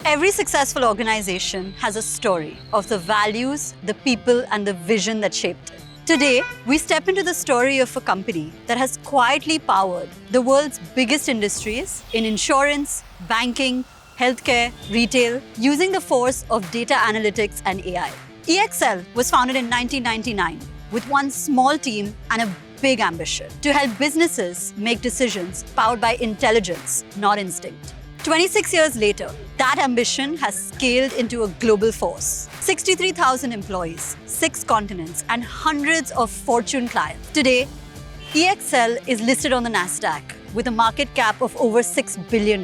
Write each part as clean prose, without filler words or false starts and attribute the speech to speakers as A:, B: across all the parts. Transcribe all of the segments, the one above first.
A: Every successful organization has a story of the values, the people, and the vision that shaped it. Today, we step into the story of a company that has quietly powered the world's biggest industries in insurance, banking, healthcare, retail, using the force of data analytics and AI. EXL was founded in 1999 with one small team and a big ambition to help businesses make decisions powered by intelligence, not instinct. 26 years later, that ambition has scaled into a global force. 63,000 employees, 6 continents, and hundreds of Fortune clients. Today, EXL is listed on the Nasdaq with a market cap of over $6 billion.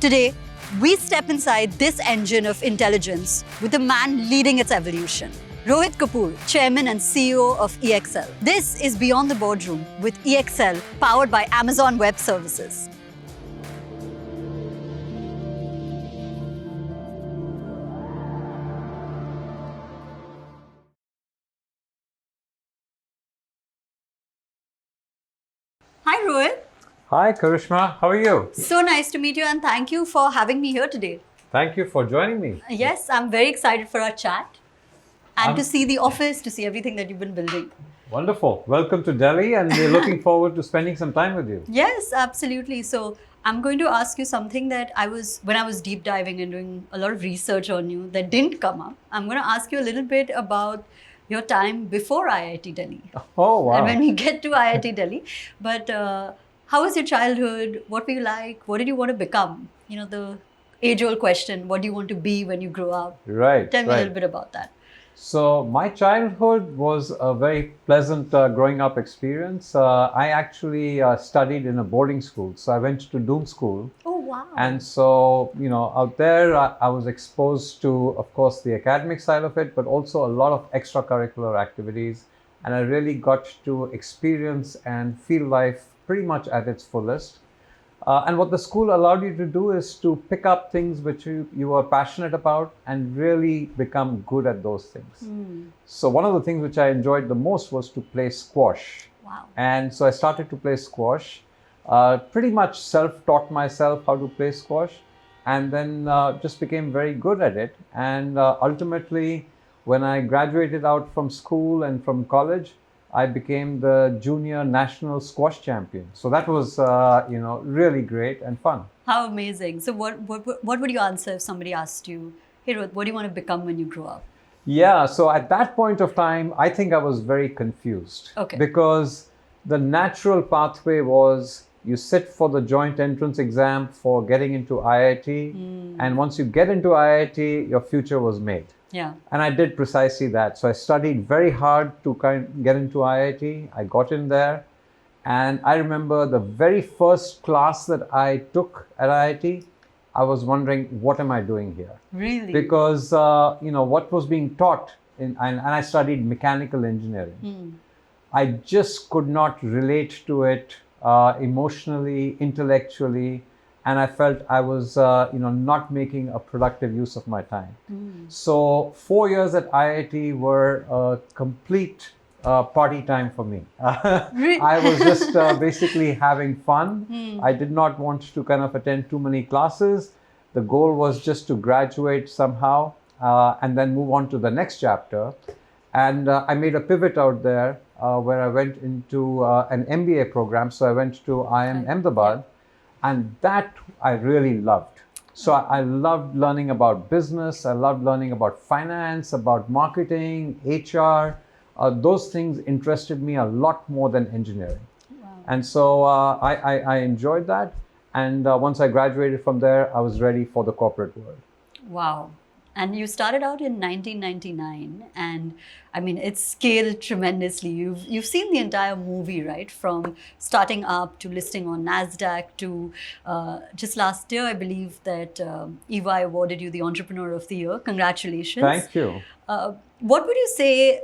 A: Today, we step inside this engine of intelligence with the man leading its evolution. Rohit Kapoor, Chairman and CEO of EXL. This is Beyond the Boardroom with EXL, powered by Amazon Web Services. Hi, Rohit.
B: Hi, Karishma. How are you?
A: So nice to meet you, and thank you for having me here today.
B: Thank you for joining me.
A: Yes, I'm very excited for our chat and to see the office, to see everything that you've been building.
B: Wonderful. Welcome to Delhi, and we're looking forward to spending some time with you.
A: Yes, absolutely. So I'm going to ask you something that when I was deep diving and doing a lot of research on you that didn't come up. I'm going to ask you a little bit about your time before IIT Delhi.
B: Oh, wow.
A: And when we get to IIT Delhi. But how was your childhood? What were you like? What did you want to become? You know, the age-old question, what do you want to be when you grow up?
B: Right.
A: Tell me a little bit about that.
B: So my childhood was a very pleasant growing up experience. I actually studied in a boarding school. So I went to Doom School.
A: Oh, wow.
B: And so, out there, I was exposed to, of course, the academic side of it, but also a lot of extracurricular activities. And I really got to experience and feel life pretty much at its fullest. And what the school allowed you to do is to pick up things which you were passionate about and really become good at those things. So one of the things which I enjoyed the most was to play squash.
A: Wow.
B: And so I started to play squash. Pretty much self-taught myself how to play squash, and then just became very good at it. And ultimately, when I graduated out from school and from college, I became the junior national squash champion. So that was, really great and fun.
A: How amazing. So what would you answer if somebody asked you, hey, Rohit, what do you want to become when you grow up?
B: Yeah, so at that point of time, I think I was very confused.
A: Okay.
B: Because the natural pathway was you sit for the joint entrance exam for getting into IIT. And once you get into IIT, your future was made.
A: Yeah.
B: And I did precisely that. So I studied very hard to get into IIT. I got in there. And I remember the very first class that I took at IIT, I was wondering, what am I doing here?
A: Really?
B: Because, what was being taught, and I studied mechanical engineering. I just could not relate to it emotionally, intellectually. And I felt I was, not making a productive use of my time. So 4 years at IIT were a complete party time for me.
A: Really?
B: I was just basically having fun. I did not want to kind of attend too many classes. The goal was just to graduate somehow and then move on to the next chapter. And I made a pivot out there where I went into an MBA program. So I went to IIM Ahmedabad. And that I really loved. So I loved learning about business. I loved learning about finance, about marketing, HR. Those things interested me a lot more than engineering.
A: Wow.
B: And so I enjoyed that. And once I graduated from there, I was ready for the corporate world.
A: Wow. And you started out in 1999, and I mean, it's scaled tremendously. You've seen the entire movie, right? From starting up to listing on Nasdaq to just last year, I believe that EY awarded you the Entrepreneur of the Year. Congratulations.
B: Thank you.
A: What would you say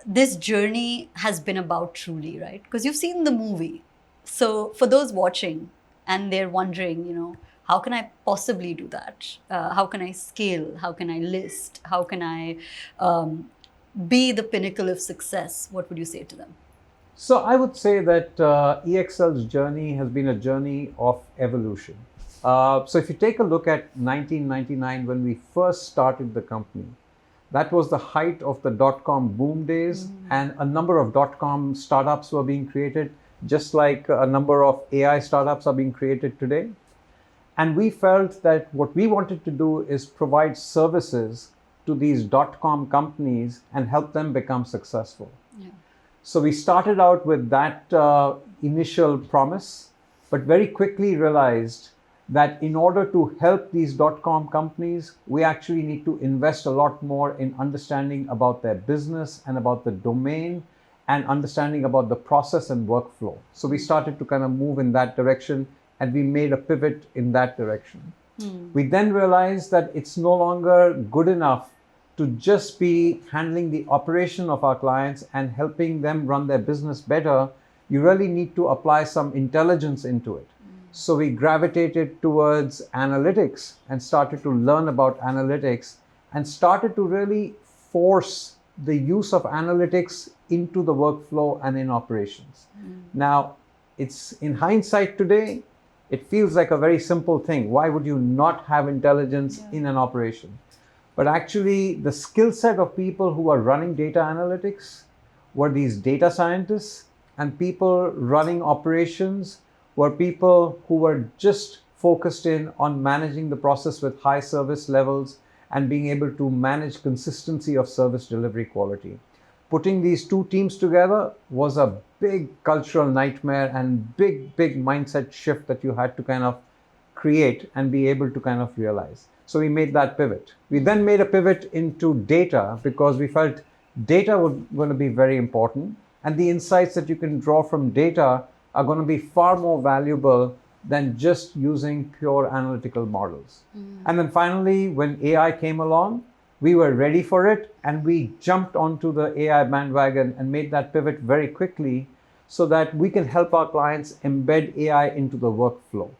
A: this journey has been about truly, right? Because you've seen the movie. So for those watching and they're wondering, how can I possibly do that? How can I scale? How can I list? How can I be the pinnacle of success? What would you say to them?
B: So I would say that EXL's journey has been a journey of evolution. So if you take a look at 1999, when we first started the company, that was the height of the dot-com boom days, and a number of dot-com startups were being created, just like a number of AI startups are being created today. And we felt that what we wanted to do is provide services to these dot-com companies and help them become successful.
A: Yeah.
B: So we started out with that initial promise, but very quickly realized that in order to help these dot-com companies, we actually need to invest a lot more in understanding about their business and about the domain and understanding about the process and workflow. So we started to kind of move in that direction, and we made a pivot in that direction. We then realized that it's no longer good enough to just be handling the operation of our clients and helping them run their business better. You really need to apply some intelligence into it. So we gravitated towards analytics and started to learn about analytics and started to really force the use of analytics into the workflow and in operations. Now, it's in hindsight today, it feels like a very simple thing. Why would you not have intelligence in an operation? But actually, the skill set of people who are running data analytics were these data scientists, and people running operations were people who were just focused in on managing the process with high service levels and being able to manage consistency of service delivery quality. Putting these two teams together was a big cultural nightmare and big mindset shift that you had to kind of create and be able to kind of realize. So we made that pivot. We then made a pivot into data because we felt data was going to be very important, and the insights that you can draw from data are going to be far more valuable than just using pure analytical models. And then finally, when AI came along, we were ready for it, and we jumped onto the AI bandwagon and made that pivot very quickly so that we can help our clients embed AI into the workflow.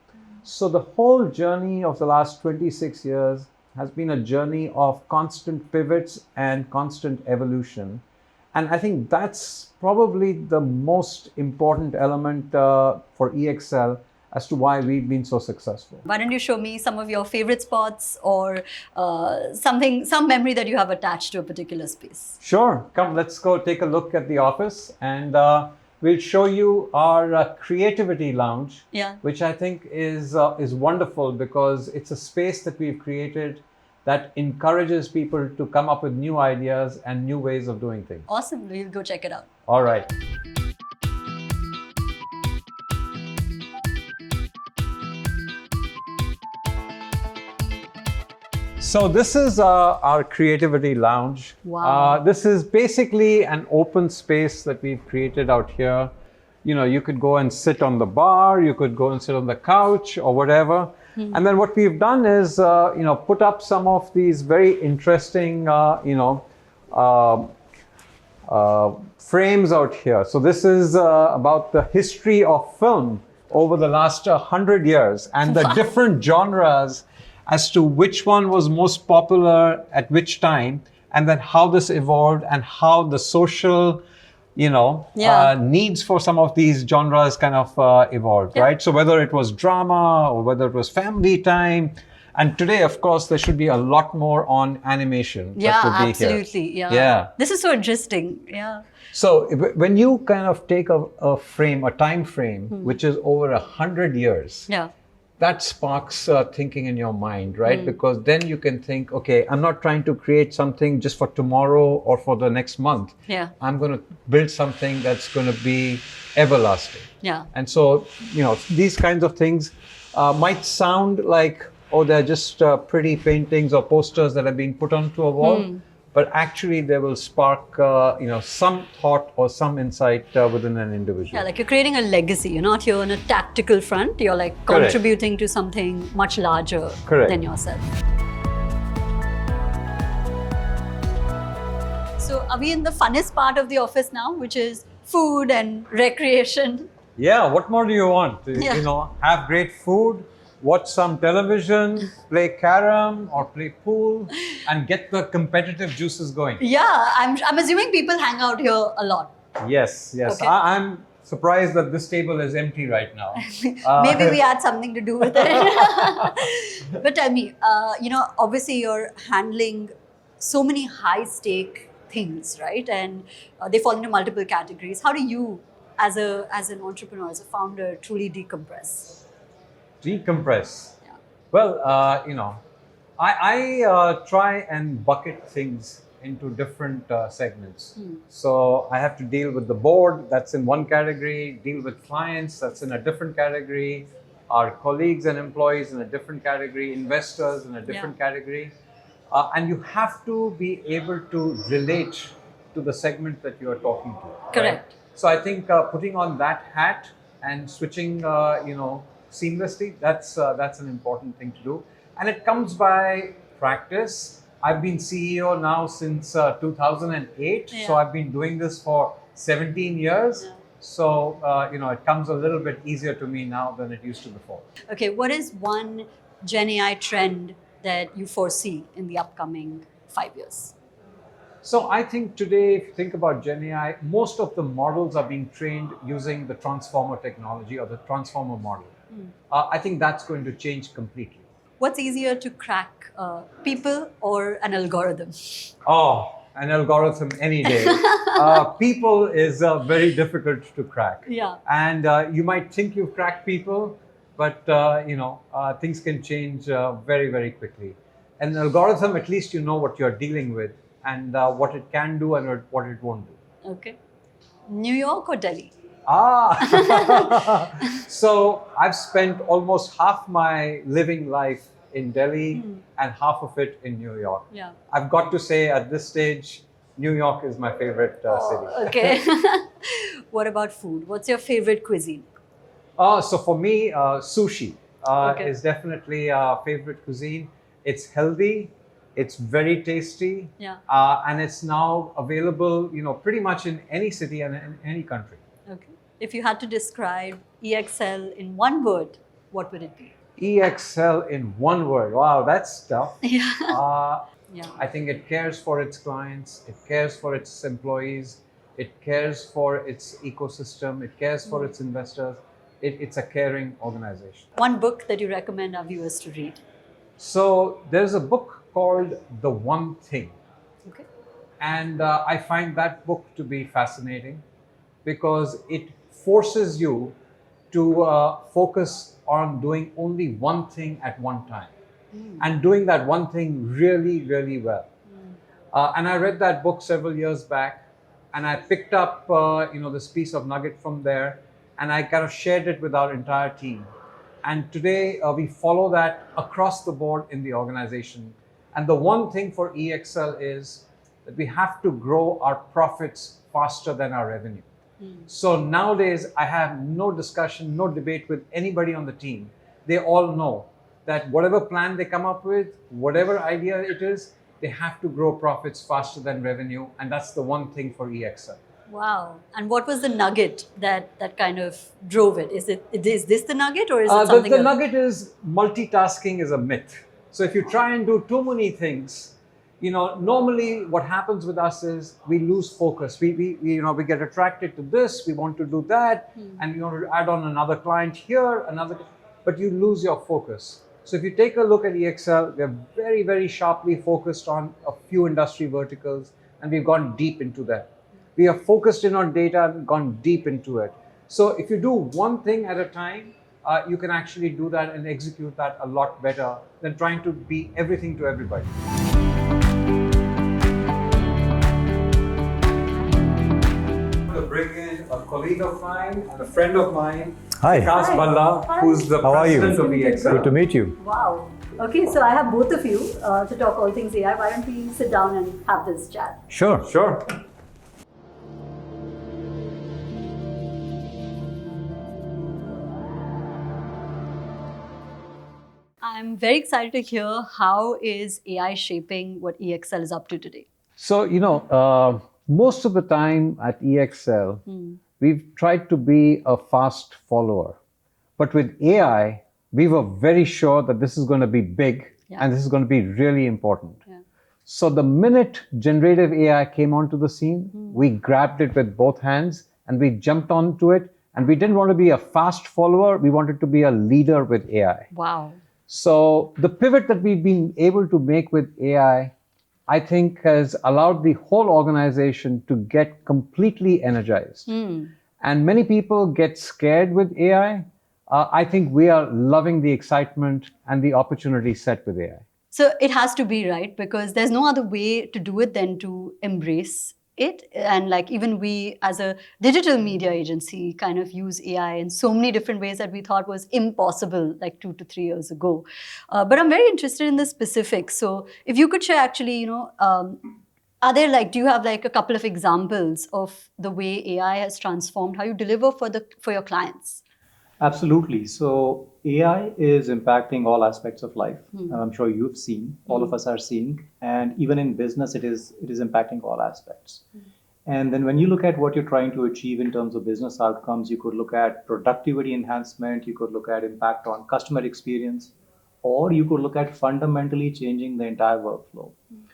B: So the whole journey of the last 26 years has been a journey of constant pivots and constant evolution. And I think that's probably the most important element for EXL as to why we've been so successful.
A: Why don't you show me some of your favorite spots or some memory that you have attached to a particular space?
B: Sure. Come, let's go take a look at the office, and we'll show you our creativity lounge, which I think is wonderful because it's a space that we've created that encourages people to come up with new ideas and new ways of doing things.
A: Awesome. We'll go check it out.
B: All right. So this is our creativity lounge.
A: Wow.
B: This is basically an open space that we've created out here. You know, you could go and sit on the bar, you could go and sit on the couch or whatever. And then what we've done is, put up some of these very interesting, frames out here. So this is about the history of film over the last 100 years and the different genres as to which one was most popular at which time, and then how this evolved and how the social, needs for some of these genres kind of evolved, right? So whether it was drama or whether it was family time, and today, of course, there should be a lot more on animation.
A: Yeah,
B: that would be
A: absolutely.
B: Here.
A: Yeah. This is so interesting. Yeah.
B: So when you kind of take a frame, a time frame, which is over 100 years, that sparks thinking in your mind, right? Because then you can think, okay, I'm not trying to create something just for tomorrow or for the next month.
A: Yeah.
B: I'm going to build something that's going to be everlasting.
A: Yeah.
B: And so, these kinds of things might sound like, oh, they're just pretty paintings or posters that are being put onto a wall. But actually, they will spark, some thought or some insight within an individual.
A: Yeah, like you're creating a legacy. You're not here on a tactical front. You're like contributing to something much larger than yourself. So are we in the funnest part of the office now, which is food and recreation?
B: Yeah, what more do you want? Have great food, watch some television, play carom or play pool, and get the competitive juices going.
A: Yeah, I'm assuming people hang out here a lot.
B: Yes.
A: Okay.
B: I'm surprised that this table is empty right now.
A: Maybe we had something to do with it. But tell me, obviously you're handling so many high stake things, right? And they fall into multiple categories. How do you, as an entrepreneur, as a founder, truly decompress?
B: Decompress.
A: Yeah.
B: Well, I try and bucket things into different segments. So I have to deal with the board, that's in one category, deal with clients, that's in a different category, our colleagues and employees in a different category, investors in a different category. And you have to be able to relate to the segment that you are talking to.
A: Correct.
B: Right? So I think putting on that hat and switching, seamlessly, that's an important thing to do. And it comes by practice. I've been CEO now since 2008. So I've been doing this for 17 years. Yeah. So, it comes a little bit easier to me now than it used to before.
A: Okay, what is one Gen AI trend that you foresee in the upcoming 5 years?
B: So I think today, if you think about Gen AI, most of the models are being trained using the transformer technology or the transformer model. I think that's going to change completely.
A: What's easier to crack, people or an algorithm?
B: Oh, an algorithm any day. People is very difficult to crack.
A: Yeah.
B: And you might think you've cracked people, but things can change very, very quickly. An algorithm, at least you know what you're dealing with and what it can do and what it won't do.
A: Okay. New York or Delhi?
B: So I've spent almost half my living life in Delhi and half of it in New York.
A: Yeah.
B: I've got to say at this stage, New York is my favorite city.
A: Okay. What about food? What's your favorite cuisine?
B: So for me, sushi is definitely a favorite cuisine. It's healthy. It's very tasty.
A: Yeah.
B: And it's now available, pretty much in any city and in any country.
A: Okay. If you had to describe EXL in one word, what would it be?
B: EXL in one word. Wow, that's tough.
A: Yeah.
B: I think it cares for its clients. It cares for its employees. It cares for its ecosystem. It cares for its investors. It's a caring organization.
A: One book that you recommend our viewers to read?
B: So there's a book called The One Thing.
A: Okay.
B: And I find that book to be fascinating because it forces you to focus on doing only one thing at one time and doing that one thing really, really well. And I read that book several years back and I picked up, this piece of nugget from there and I kind of shared it with our entire team. And today we follow that across the board in the organization. And the one thing for EXL is that we have to grow our profits faster than our revenue. So nowadays, I have no discussion, no debate with anybody on the team. They all know that whatever plan they come up with, whatever idea it is, they have to grow profits faster than revenue. And that's the one thing for EXL.
A: Wow. And what was the nugget that kind of drove it? Is this the nugget or is it something
B: The
A: else?
B: nugget is multitasking is a myth. So if you try and do too many things, normally what happens with us is we lose focus. We get attracted to this, we want to do that, and we want to add on another client here, but you lose your focus. So if you take a look at EXL, we're very, very sharply focused on a few industry verticals, and we've gone deep into that. We are focused in on data and gone deep into it. So if you do one thing at a time, you can actually do that and execute that a lot better than trying to be everything to everybody. Bring in a colleague of mine and a friend of mine,
C: Hi.
B: Vikas Bhalla, who's the
C: How are you?
B: president of EXL.
C: Good to meet you.
A: Wow. Okay, so I have both of you to talk all things AI. Why don't we sit down and have this chat?
C: Sure.
B: Sure.
A: I'm very excited to hear how is AI shaping what EXL is up to today.
B: So, most of the time at EXL, we've tried to be a fast follower. But with AI, we were very sure that this is going to be big and this is going to be really important.
A: Yeah.
B: So the minute generative AI came onto the scene, we grabbed it with both hands and we jumped onto it And we didn't want to be a fast follower, we wanted to be a leader with AI.
A: Wow.
B: So the pivot that we've been able to make with AI, I think has allowed the whole organization to get completely energized. And many people get scared with AI. I think we are loving the excitement and the opportunity set with AI.
A: So it has to be, right? Because there's no other way to do it than to embrace it. And like even we as a digital media agency kind of use AI in so many different ways that we thought was impossible like 2 to 3 years ago. But I'm very interested in the specifics. So if you could share actually, are there do you have like a couple of examples of the way AI has transformed how you deliver for your clients?
C: Absolutely. So AI is impacting all aspects of life. I'm sure you've seen, all of us are seeing, and even in business, it is impacting all aspects. And then when you look at what you're trying to achieve in terms of business outcomes, you could look at productivity enhancement, you could look at impact on customer experience, or you could look at fundamentally changing the entire workflow.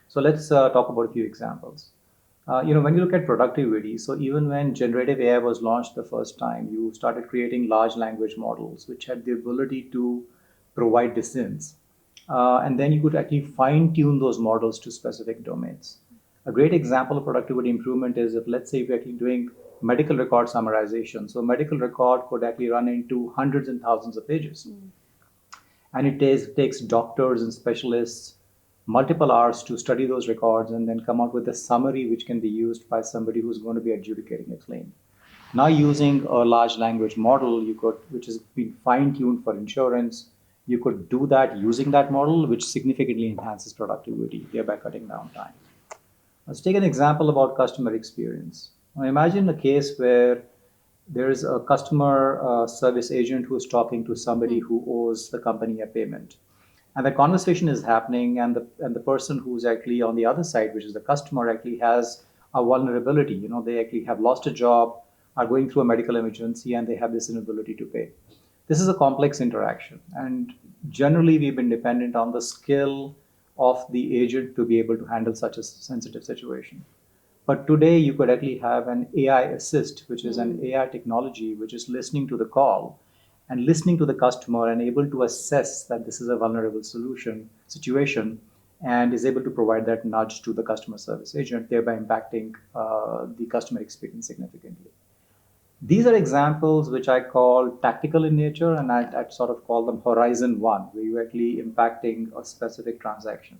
C: So let's talk about a few examples. When you look at productivity, so even when generative AI was launched the first time, you started creating large language models, which had the ability to provide decisions. And then you could actually fine tune those models to specific domains. A great example of productivity improvement is if, let's say, if you're actually doing medical record summarization. So a medical record could actually run into hundreds and thousands of pages. And it takes doctors and specialists multiple hours to study those records and then come out with a summary which can be used by somebody who's going to be adjudicating a claim. Now, using a large language model, which has been fine-tuned for insurance, you could do that using that model, which significantly enhances productivity, thereby cutting down time. Let's take an example about customer experience. Now, imagine a case where there is a customer service agent who is talking to somebody who owes the company a payment. And the conversation is happening, and the person who's actually on the other side, which is the customer, actually has a vulnerability. They actually have lost a job, are going through a medical emergency, and they have this inability to pay. This is a complex interaction, and generally we've been dependent on the skill of the agent to be able to handle such a sensitive situation. But today you could actually have an AI assist, which is an AI technology which is listening to the call and listening to the customer and able to assess that this is a vulnerable situation and is able to provide that nudge to the customer service agent, thereby impacting the customer experience significantly. These are examples which I call tactical in nature, and I'd sort of call them Horizon 1, where you're actually impacting a specific transaction.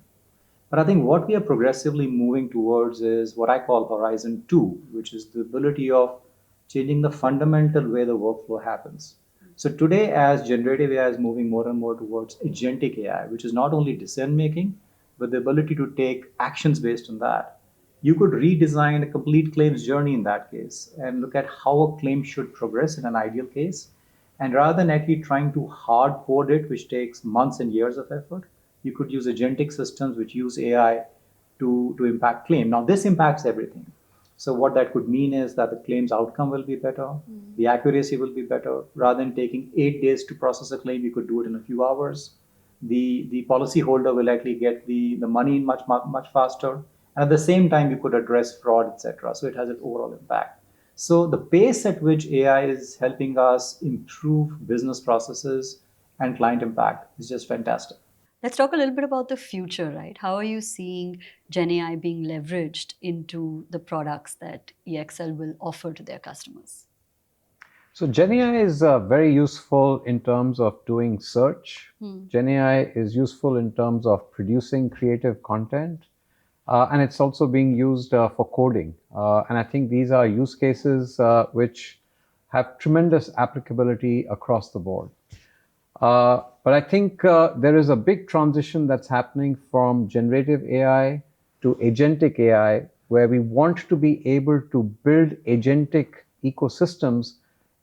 C: But I think what we are progressively moving towards is what I call Horizon 2, which is the ability of changing the fundamental way the workflow happens. So today, as generative AI is moving more and more towards agentic AI, which is not only decision making, but the ability to take actions based on that, you could redesign a complete claims journey in that case and look at how a claim should progress in an ideal case. And rather than actually trying to hard code it, which takes months and years of effort, you could use agentic systems which use AI to impact claim. Now, this impacts everything. So what that could mean is that the claims outcome will be better, the accuracy will be better. Rather than taking 8 days to process a claim, you could do it in a few hours. The policyholder will actually get the money much faster. And at the same time, you could address fraud, etc. So it has an overall impact. So the pace at which AI is helping us improve business processes and client impact is just fantastic.
A: Let's talk a little bit about the future, right? How are you seeing Gen AI being leveraged into the products that EXL will offer to their customers?
B: So Gen AI is very useful in terms of doing search. Gen AI is useful in terms of producing creative content. And it's also being used for coding. And I think these are use cases which have tremendous applicability across the board. But I think there is a big transition that's happening from generative AI to agentic AI, where we want to be able to build agentic ecosystems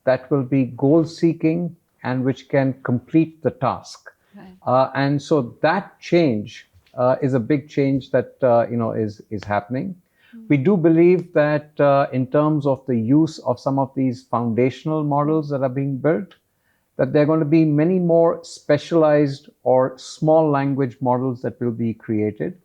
B: that will be goal-seeking and which can complete the task. Right. And so that change is a big change that is happening. We do believe that in terms of the use of some of these foundational models that are being built, that there are going to be many more specialized or small language models that will be created.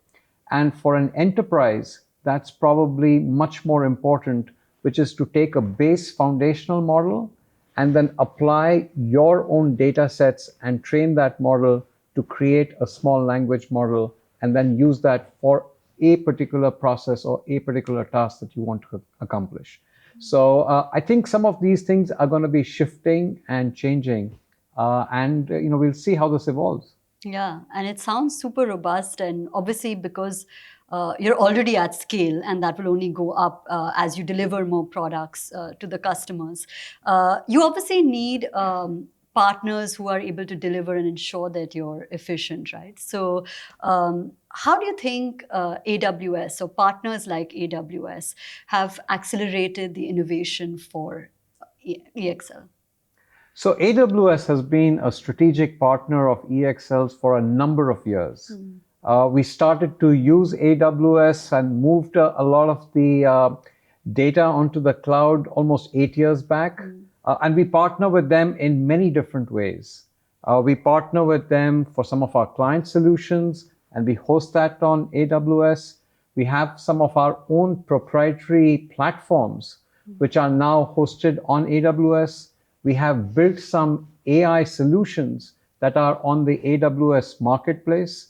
B: And for an enterprise, that's probably much more important, which is to take a base foundational model and then apply your own data sets and train that model to create a small language model, and then use that for a particular process or a particular task that you want to accomplish. So I think some of these things are going to be shifting and changing, and we'll see how this evolves.
A: Yeah, and it sounds super robust, and obviously because you're already at scale, and that will only go up as you deliver more products to the customers. You obviously need partners who are able to deliver and ensure that you're efficient, right? So, how do you think AWS or partners like AWS have accelerated the innovation for EXL?
B: So AWS has been a strategic partner of EXL's for a number of years. We started to use AWS and moved a lot of the data onto the cloud almost 8 years back. And we partner with them in many different ways. We partner with them for some of our client solutions, and we host that on AWS. We have some of our own proprietary platforms, which are now hosted on AWS. We have built some AI solutions that are on the AWS marketplace.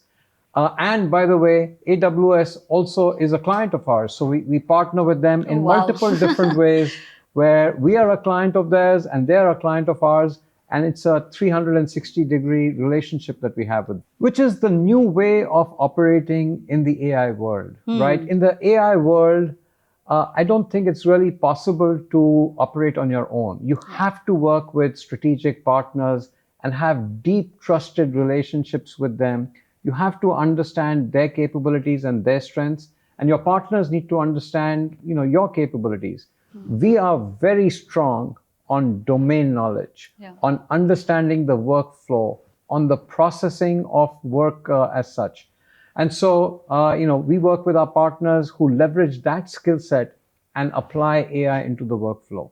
B: And by the way, AWS also is a client of ours. So we partner with them in multiple different ways, where we are a client of theirs and they're a client of ours. And it's a 360-degree relationship that we have with them, which is the new way of operating in the AI world, right? In the AI world, I don't think it's really possible to operate on your own. You have to work with strategic partners and have deep, trusted relationships with them. You have to understand their capabilities and their strengths, and your partners need to understand, your capabilities. We are very strong on domain knowledge, on understanding the workflow, on the processing of work as such. And so, we work with our partners who leverage that skill set and apply AI into the workflow.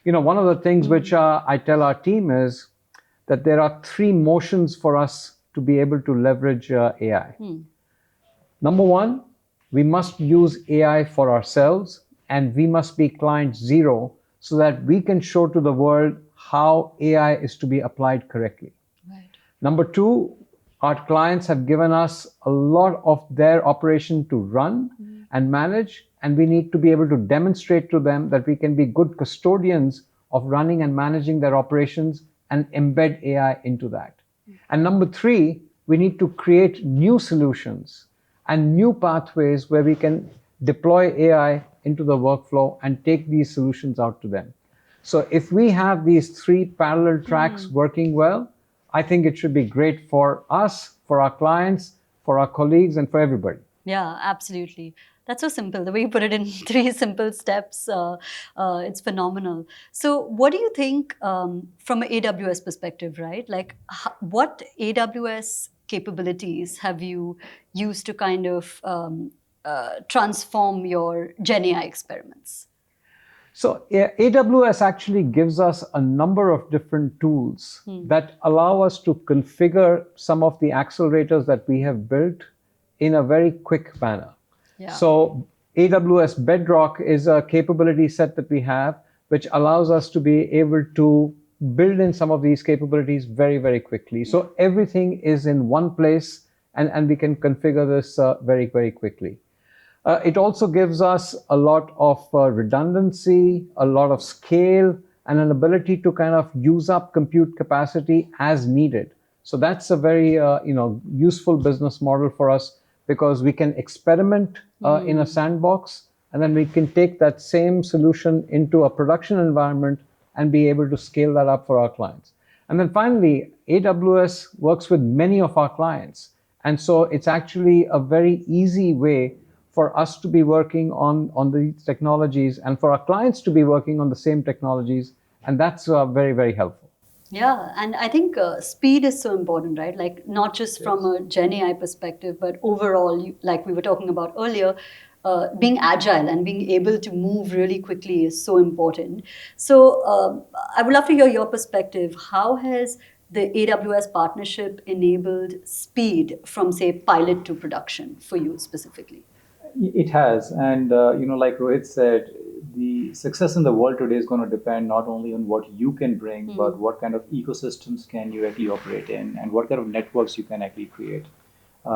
B: One of the things which I tell our team is that there are 3 motions for us to be able to leverage AI. Number 1, we must use AI for ourselves, and we must be client zero so that we can show to the world how AI is to be applied correctly. Right. Number 2, our clients have given us a lot of their operation to run and manage, and we need to be able to demonstrate to them that we can be good custodians of running and managing their operations and embed AI into that. And number 3, we need to create new solutions and new pathways where we can deploy AI into the workflow and take these solutions out to them. So if we have these 3 parallel tracks working well, I think it should be great for us, for our clients, for our colleagues, and for everybody.
A: Yeah, absolutely. That's so simple. The way you put it in 3 simple steps, it's phenomenal. So what do you think from an AWS perspective, right? Like what AWS capabilities have you used to kind of transform your GenAI experiments?
B: So AWS actually gives us a number of different tools that allow us to configure some of the accelerators that we have built in a very quick manner. Yeah. So AWS Bedrock is a capability set that we have, which allows us to be able to build in some of these capabilities very, very quickly. So everything is in one place, and we can configure this very, very quickly. It also gives us a lot of redundancy, a lot of scale, and an ability to kind of use up compute capacity as needed. So that's a very useful business model for us, because we can experiment in a sandbox, and then we can take that same solution into a production environment and be able to scale that up for our clients. And then finally, AWS works with many of our clients. And so it's actually a very easy way for us to be working on these technologies and for our clients to be working on the same technologies. And that's very, very helpful.
A: Yeah, and I think speed is so important, right? Like not just from a Gen AI perspective, but overall, like we were talking about earlier, being agile and being able to move really quickly is so important. So I would love to hear your perspective. How has the AWS partnership enabled speed from, say, pilot to production for you specifically?
C: It has. And, like Rohit said, the success in the world today is going to depend not only on what you can bring, but what kind of ecosystems can you actually operate in, and what kind of networks you can actually create.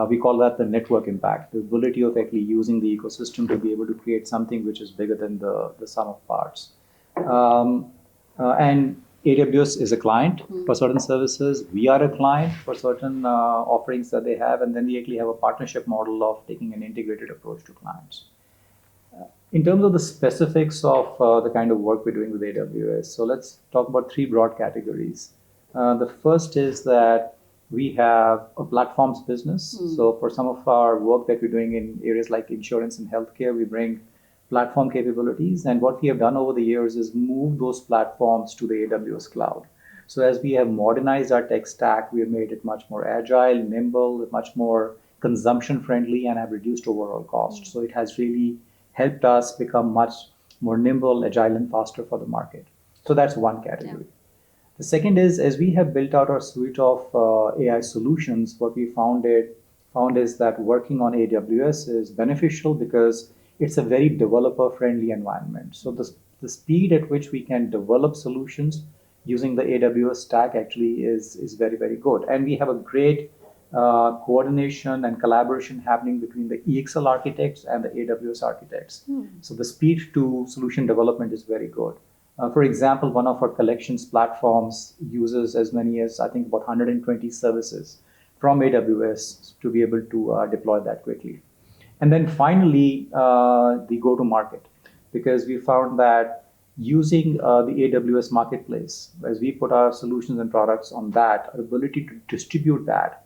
C: We call that the network impact, the ability of actually using the ecosystem to be able to create something which is bigger than the sum of parts. And AWS is a client for certain services. We are a client for certain offerings that they have, and then we actually have a partnership model of taking an integrated approach to clients. In terms of the specifics of the kind of work we're doing with AWS, so let's talk about three broad categories. The first is that we have a platforms business. So for some of our work that we're doing in areas like insurance and healthcare, we bring platform capabilities. And what we have done over the years is move those platforms to the AWS cloud. So as we have modernized our tech stack, we have made it much more agile, nimble, much more consumption friendly, and have reduced overall cost. So it has really helped us become much more nimble, agile, and faster for the market. So that's one category. The second is, as we have built out our suite of AI solutions, what we found is that working on AWS is beneficial because it's a very developer-friendly environment. So the speed at which we can develop solutions using the AWS stack actually is very, very good. And we have a great coordination and collaboration happening between the EXL architects and the AWS architects. So the speed to solution development is very good. For example, one of our collections platforms uses as many as, I think, about 120 services from AWS to be able to deploy that quickly. And then finally, the go-to-market, because we found that using the AWS marketplace, as we put our solutions and products on that, our ability to distribute that,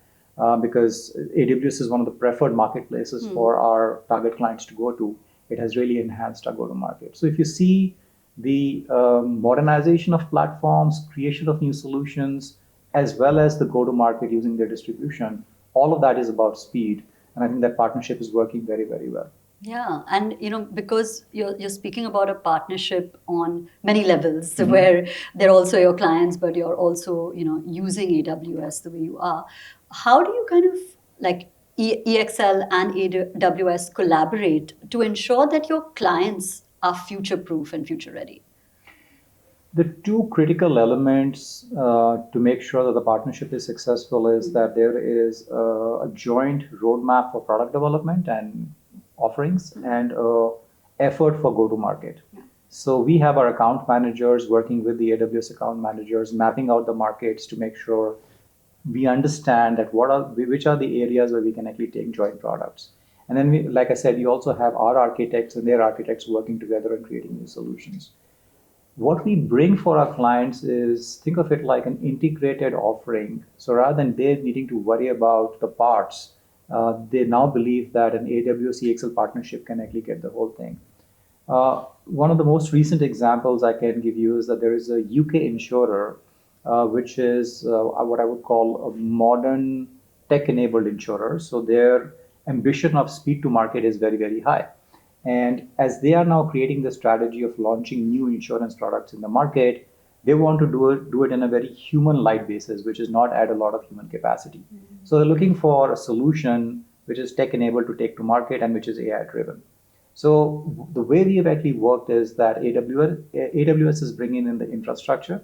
C: because AWS is one of the preferred marketplaces for our target clients to go to, it has really enhanced our go-to-market. So if you see the modernization of platforms, creation of new solutions, as well as the go-to-market using their distribution, all of that is about speed. And I think that partnership is working very, very well.
A: Yeah, and because you're speaking about a partnership on many levels, where they're also your clients, but you're also using AWS the way you are. How do you kind of like EXL and AWS collaborate to ensure that your clients are future-proof and future-ready?
C: The two critical elements to make sure that the partnership is successful is that there is a joint roadmap for product development and offerings and effort for go-to-market. So we have our account managers working with the AWS account managers, mapping out the markets to make sure we understand that which are the areas where we can actually take joint products. And then, like I said, we also have our architects and their architects working together and creating new solutions. What we bring for our clients is, think of it like an integrated offering. So rather than they needing to worry about the parts, they now believe that an AWS EXL partnership can actually get the whole thing. One of the most recent examples I can give you is that there is a UK insurer, which is what I would call a modern tech-enabled insurer. So their ambition of speed to market is very, very high. And as they are now creating the strategy of launching new insurance products in the market, they want to do it in a very human-like basis, which is not add a lot of human capacity. So they're looking for a solution which is tech-enabled to take to market and which is AI-driven. So the way we have actually worked is that AWS is bringing in the infrastructure,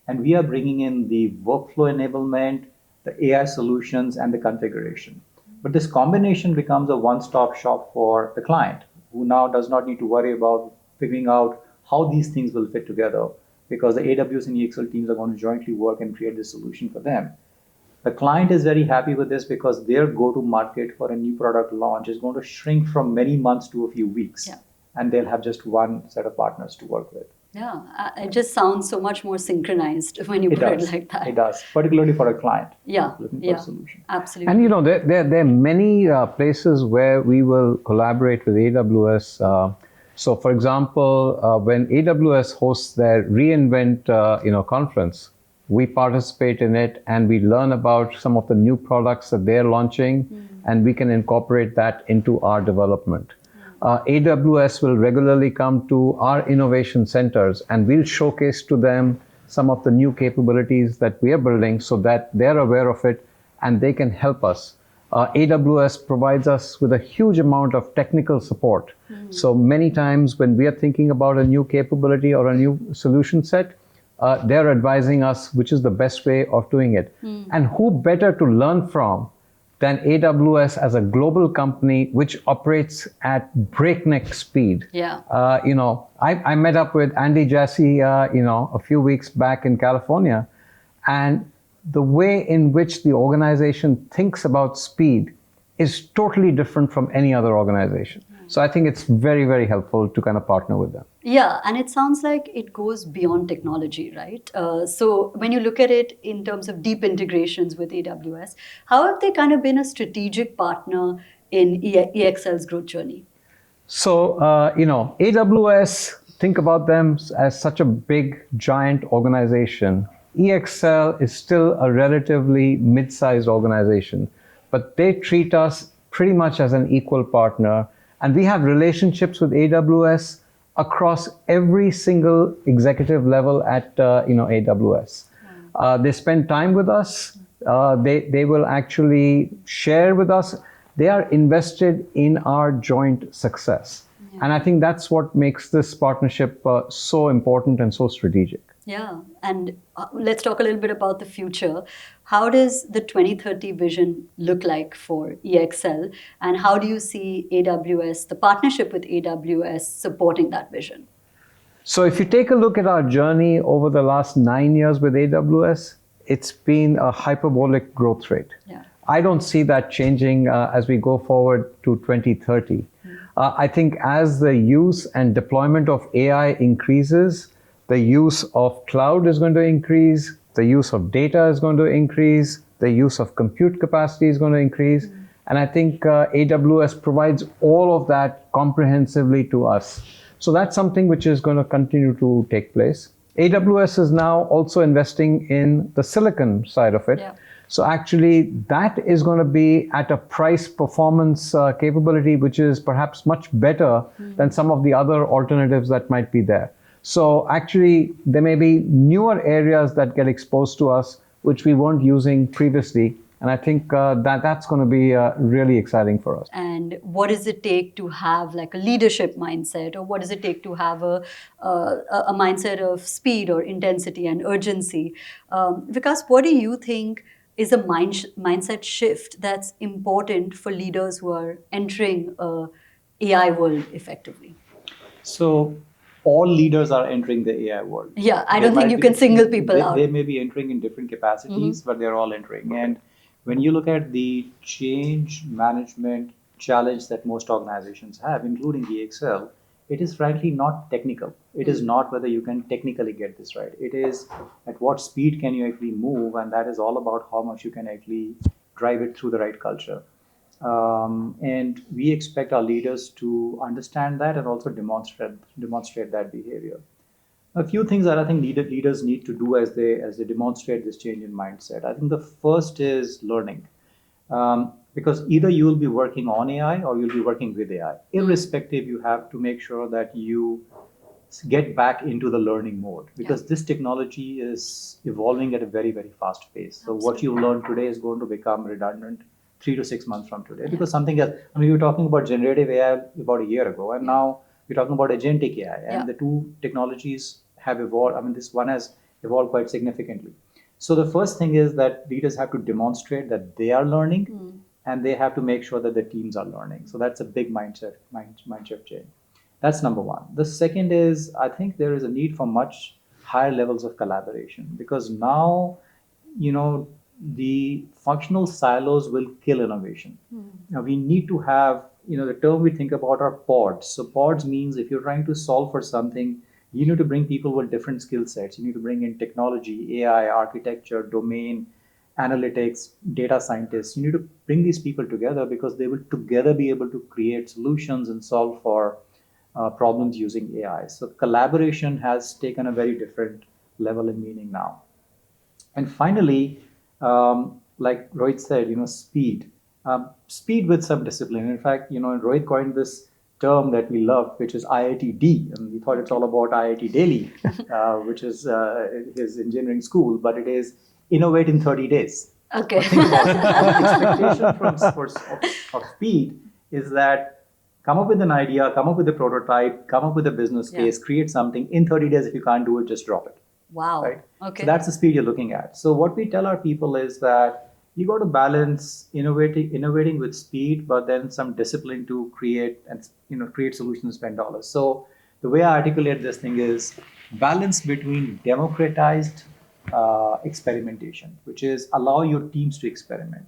C: and we are bringing in the workflow enablement, the AI solutions, and the configuration. But this combination becomes a one-stop shop for the client, who now does not need to worry about figuring out how these things will fit together, because the AWS and EXL teams are going to jointly work and create this solution for them. The client is very happy with this because their go-to-market for a new product launch is going to shrink from many months to a few weeks. And they'll have just one set of partners to work with.
A: Yeah, it just sounds so much more synchronized when you put it like that.
C: It does, particularly for a client looking for a solution.
A: Absolutely.
B: And there are many places where we will collaborate with AWS. So, for example, when AWS hosts their reinvent conference, we participate in it and we learn about some of the new products that they're launching, and we can incorporate that into our development. AWS will regularly come to our innovation centers and we'll showcase to them some of the new capabilities that we are building so that they're aware of it and they can help us. AWS provides us with a huge amount of technical support. So many times when we are thinking about a new capability or a new solution set, they're advising us which is the best way of doing it. And who better to learn from than AWS as a global company which operates at breakneck speed.
A: Yeah.
B: I met up with Andy Jassy, a few weeks back in California, and the way in which the organization thinks about speed is totally different from any other organization. So I think it's very, very helpful to kind of partner with them.
A: Yeah, and it sounds like it goes beyond technology, right? So when you look at it in terms of deep integrations with AWS, how have they kind of been a strategic partner in EXL's growth journey?
B: So, AWS, think about them as such a big, giant organization. EXL is still a relatively mid-sized organization, but they treat us pretty much as an equal partner. And we have relationships with AWS across every single executive level at AWS. They spend time with us. They will actually share with us. They are invested in our joint success. And I think that's what makes this partnership so important and so strategic.
A: Yeah, and let's talk a little bit about the future. How does the 2030 vision look like for EXL, and how do you see AWS, the partnership with AWS, supporting that vision?
B: So if you take a look at our journey over the last 9 years with AWS, it's been a hyperbolic growth rate.
A: Yeah.
B: I don't see that changing as we go forward to 2030. I think as the use and deployment of AI increases, the use of cloud is going to increase, the use of data is going to increase, the use of compute capacity is going to increase. And I think AWS provides all of that comprehensively to us. So that's something which is going to continue to take place. AWS is now also investing in the silicon side of it.
A: Yeah.
B: So actually, that is going to be at a price performance capability which is perhaps much better than some of the other alternatives that might be there. So actually, there may be newer areas that get exposed to us which we weren't using previously. And I think that's going to be really exciting for us.
A: And what does it take to have like a leadership mindset, or what does it take to have a mindset of speed or intensity and urgency? Vikas, what do you think is a mindset shift that's important for leaders who are entering a AI world effectively?
C: So all leaders are entering the AI world.
A: Yeah, I don't think you can single people out.
C: They may be entering in different capacities, but they're all entering. And when you look at the change management challenge that most organizations have, including EXL, it is frankly not technical. It is not whether you can technically get this right. It is at what speed can you actually move, and that is all about how much you can actually drive it through the right culture. And we expect our leaders to understand that and also demonstrate that behavior. A few things that I think leaders need to do as they demonstrate this change in mindset. I think the first is learning. Because either you will be working on AI or you'll be working with AI. Irrespective, you have to make sure that you get back into the learning mode, because this technology is evolving at a very, very fast pace. So what you learn today is going to become redundant 3 to 6 months from today, because something else. I mean, we were talking about generative AI about a year ago, and now we're talking about agentic AI, and the two technologies have evolved. I mean, this one has evolved quite significantly. So the first thing is that leaders have to demonstrate that they are learning, and they have to make sure that the teams are learning. So that's a big mindset change. That's number one. The second is, I think there is a need for much higher levels of collaboration, because now, the functional silos will kill innovation. Now we need to have, the term we think about are pods. So pods means if you're trying to solve for something, you need to bring people with different skill sets. You need to bring in technology, AI, architecture, domain, analytics, data scientists. You need to bring these people together because they will together be able to create solutions and solve for problems using AI. So collaboration has taken a very different level in meaning now. And finally, like Rohit said, speed. Speed with some discipline. In fact, Rohit coined this term that we love, which is IIT and we thought it's all about IIT Delhi, which is his engineering school, but it is innovate in 30 days.
A: Okay.
C: But think about it. The expectation of speed is that come up with an idea, come up with a prototype, come up with a business case, create something. In 30 days, if you can't do it, just drop it.
A: Wow.
C: Right?
A: Okay.
C: So that's the speed you're looking at. So what we tell our people is that you got to balance innovating with speed, but then some discipline to create solutions and spend dollars. So the way I articulate this thing is balance between democratized experimentation, which is allow your teams to experiment,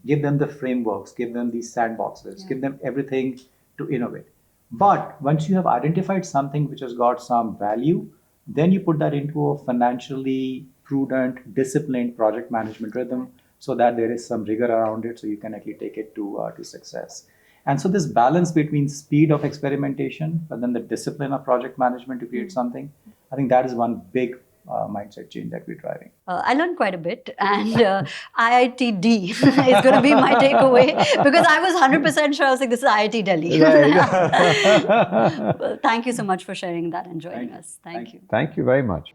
C: give them the frameworks, give them these sandboxes, give them everything to innovate. But once you have identified something which has got some value, then you put that into a financially prudent, disciplined project management rhythm so that there is some rigor around it so you can actually take it to success. And so this balance between speed of experimentation, but then the discipline of project management to create something, I think that is one big mindset change that we're driving.
A: I learned quite a bit, and IITD is going to be my takeaway because I was 100% sure. I was like, this is IIT Delhi.
B: Right.
A: Well, thank you so much for sharing that and joining us. Thank you.
B: Thank you very much.